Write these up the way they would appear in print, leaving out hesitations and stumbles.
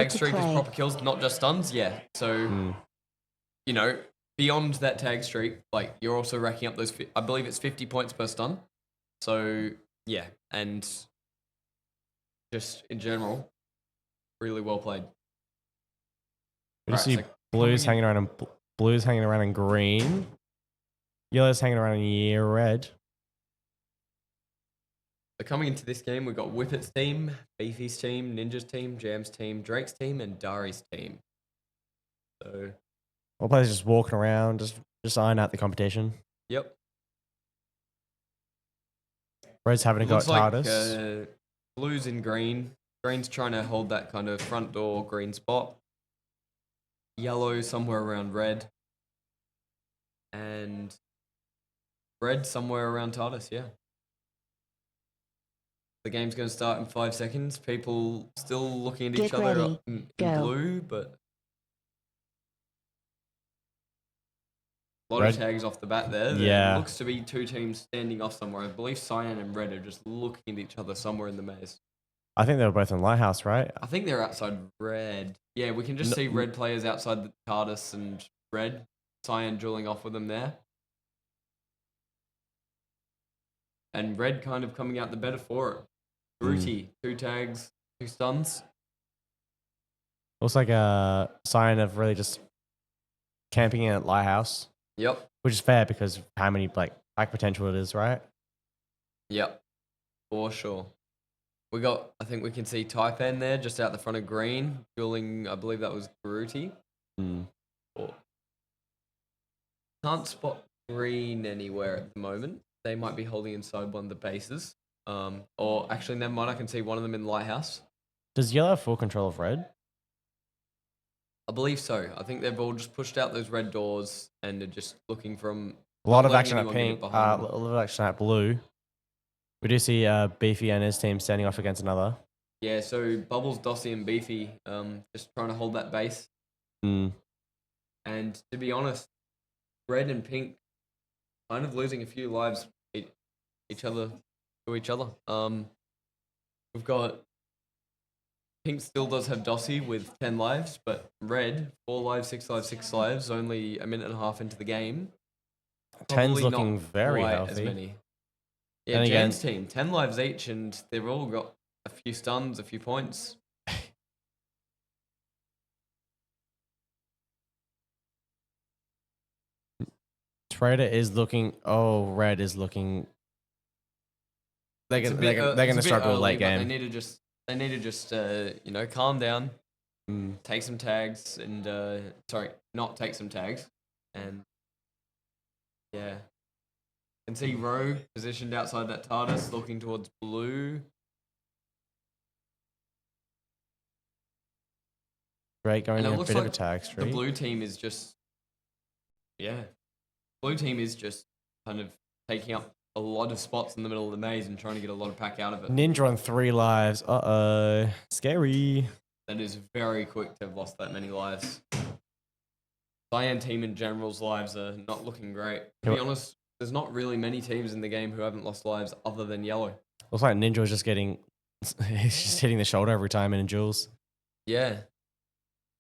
tag streak is proper kills, not just stuns. Yeah, so you know, beyond that tag streak, like you're also racking up those. I believe it's 50 points per stun. So yeah, and just in general, really well played. You see blues hanging around and blues hanging around in green, yellow's hanging around in red. So coming into this game, we've got Whippet's team, Beefy's team, Ninja's team, Jam's team, Drake's team, and Dari's team. So all players just walking around, just eyeing out the competition. Yep. Red's having a go at TARDIS. Blue's in green. Green's trying to hold that kind of front door green spot. Yellow somewhere around red. And red somewhere around TARDIS, yeah. The game's going to start in 5 seconds. People still looking at each other in blue, but a lot of tags off the bat there. Yeah. There looks to be two teams standing off somewhere. I believe Cyan and Red are just looking at each other somewhere in the maze. I think they were both in Lighthouse, right? I think they're outside Red. Yeah, we can just see Red players outside the TARDIS and Red. Cyan dueling off with them there. And Red kind of coming out the better for it. Ruti, 2 tags, 2 stuns. Looks like Cyan have really just camping in at Lighthouse. Yep. Which is fair because of how many back potential it is, right? Yep. For sure. We got, I think we can see Taipan there, just out the front of green, dueling, I believe that was Garuti. Can't spot green anywhere at the moment. They might be holding inside one of the bases. Or actually, never mind, I can see one of them in the Lighthouse. Does yellow have full control of red? I believe so. I think they've all just pushed out those red doors and are just looking from... A lot of action at pink, a lot of action at blue. We do see Beefy and his team standing off against another. Yeah, so Bubbles, Dossie, and Beefy just trying to hold that base. And to be honest, red and pink kind of losing a few lives to each other. We've got pink still does have Dossie with 10 lives, but red 4 lives, 6 lives, 6 lives. Only a minute and a half into the game. 10's looking very healthy. As many. Yeah, Jam's team 10 lives each, and they've all got a few stuns, a few points. Trader is looking. Oh, red is looking. They're going to struggle late game. They need to just you know, calm down, take some tags, and not take some tags, and yeah. Can see Rogue positioned outside that TARDIS, looking towards blue. Drake going in a bit of a tag streak. The blue team is just, blue team is just kind of taking up a lot of spots in the middle of the maze and trying to get a lot of pack out of it. Ninja on 3 lives. Scary. That is very quick to have lost that many lives. Cyan team in general's lives are not looking great. To be honest, there's not really many teams in the game who haven't lost lives other than yellow. Looks like Ninja was just getting... he's just hitting the shoulder every time in duels. Yeah.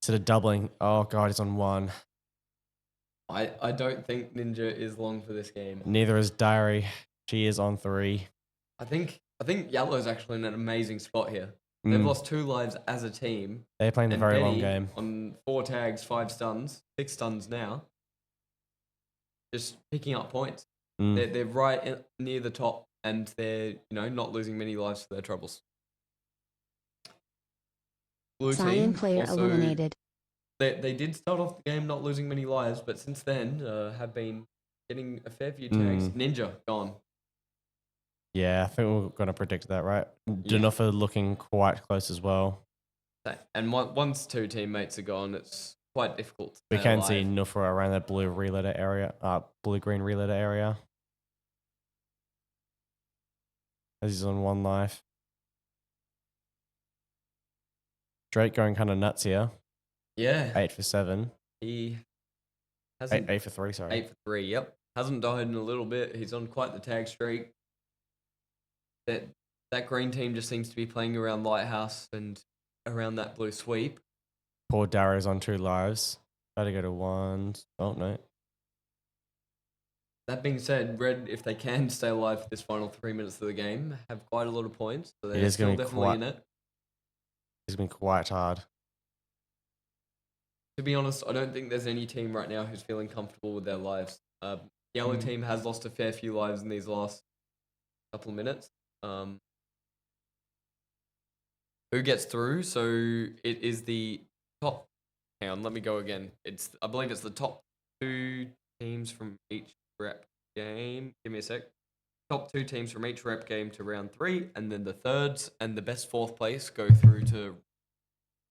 Instead of doubling. Oh, God, he's on 1. I don't think Ninja is long for this game. Neither is Diary. She is on 3. I think yellow's actually in an amazing spot here. They've lost 2 lives as a team. They're playing a very long game. On 4 tags, 5 stuns, 6 stuns now. Just picking up points. They're right near the top, and they're not losing many lives for their troubles. Blue team player also, eliminated. They did start off the game not losing many lives, but since then have been getting a fair few tags. Ninja gone. Yeah, I think we're going to predict that, right? Denofa looking quite close as well. And once 2 teammates are gone, it's quite difficult. We can see Nufa around that blue re-letter area, blue-green re-letter area. As he's on 1 life. Drake going kind of nuts here. Yeah. 8 for 7. He hasn't... 8 for 3, sorry. 8 for 3, yep. Hasn't died in a little bit. He's on quite the tag streak. That green team just seems to be playing around Lighthouse and around that blue sweep. Poor Darrow's on 2 lives. Try to go to 1. Oh, no. That being said, Red, if they can stay alive for this final 3 minutes of the game, have quite a lot of points. So they're still definitely in it. It's going to be quite hard. To be honest, I don't think there's any team right now who's feeling comfortable with their lives. Yellow team has lost a fair few lives in these last couple of minutes. Who gets through? So it is the top. Hang on, let me go again. I believe it's the top 2 teams from each rep game. Give me a sec. Top 2 teams from each rep game to round 3, and then the thirds and the best 4th place go through to.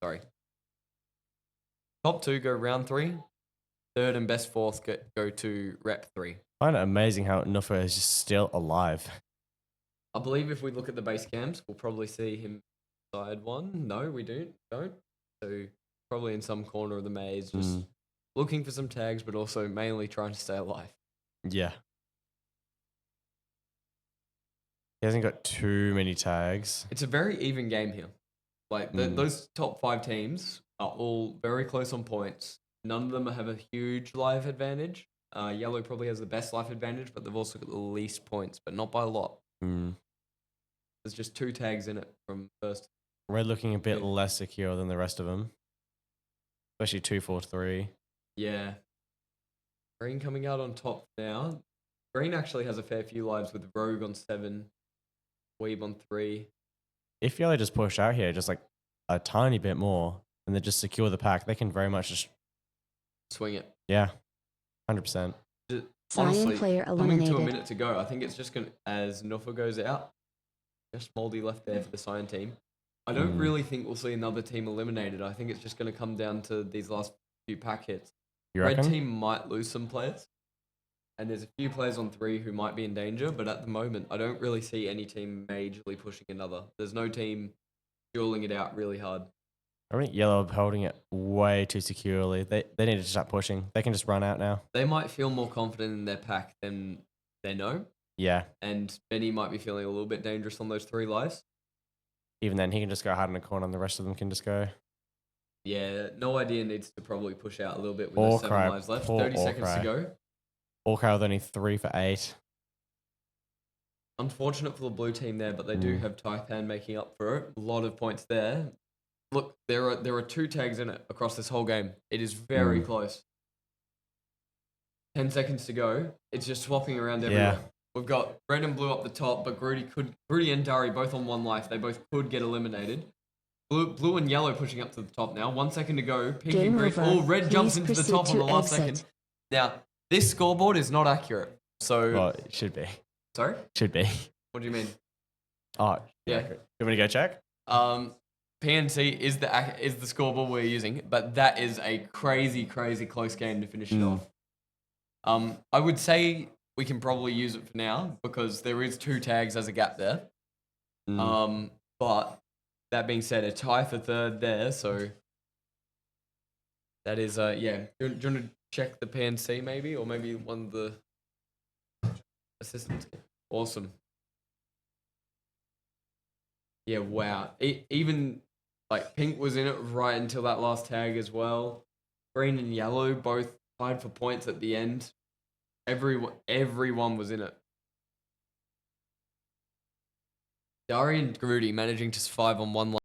Sorry. Top 2 go round 3. Third and best 4th go to rep 3. I find it amazing how Nufa is just still alive. I believe if we look at the base cams, we'll probably see him side 1. No, we don't. So probably in some corner of the maze, just looking for some tags, but also mainly trying to stay alive. Yeah. He hasn't got too many tags. It's a very even game here. Like those top 5 teams are all very close on points. None of them have a huge life advantage. Yellow probably has the best life advantage, but they've also got the least points, but not by a lot. There's just 2 tags in it from first. Red looking a bit less secure than the rest of them. Especially 2, 4, 3. Yeah. Green coming out on top now. Green actually has a fair few lives with Rogue on 7, Weeb on 3. If Yellow just push out here just like a tiny bit more and they just secure the pack, they can very much just swing it. Yeah, 100%. Honestly, player coming to a minute to go, I think it's just going to, as Nufa goes out, just Moldy left there for the Cyan team. I don't really think we'll see another team eliminated. I think it's just going to come down to these last few pack hits. Red team might lose some players. And there's a few players on 3 who might be in danger, but at the moment, I don't really see any team majorly pushing another. There's no team dueling it out really hard. I think Yellow are holding it way too securely. They need to start pushing. They can just run out now. They might feel more confident in their pack than they know. Yeah. And Benny might be feeling a little bit dangerous on those 3 lives. Even then, he can just go hard in the corner and the rest of them can just go. Yeah, No Idea needs to probably push out a little bit with those 7 lives left. 30 seconds to go. Orcry with only 3 for 8. Unfortunate for the blue team there, but they do have Taipan making up for it. A lot of points there. Look, there are 2 tags in it across this whole game. It is very close. 10 seconds to go. It's just swapping around everywhere. Yeah. We've got red and blue up the top, but Grudy and Dari both on 1 life. They both could get eliminated. Blue and yellow pushing up to the top now. 1 second to go. Pink and green. Oh, red jumps into the top on the last second. Now, this scoreboard is not accurate. So, well, it should be. Sorry? Should be. What do you mean? Oh, yeah. Accurate. You want me to go check? PNC is the scoreboard we're using, but that is a crazy close game to finish it off. I would say we can probably use it for now because there is 2 tags as a gap there. But that being said, a tie for 3rd there, so that is yeah. Do you want to check the PNC maybe, or maybe one of the assistants? Awesome. Yeah, wow. Even like pink was in it right until that last tag as well. Green and yellow both tied for points at the end. Everyone was in it. Dari and Grudy managing to survive on 1 life.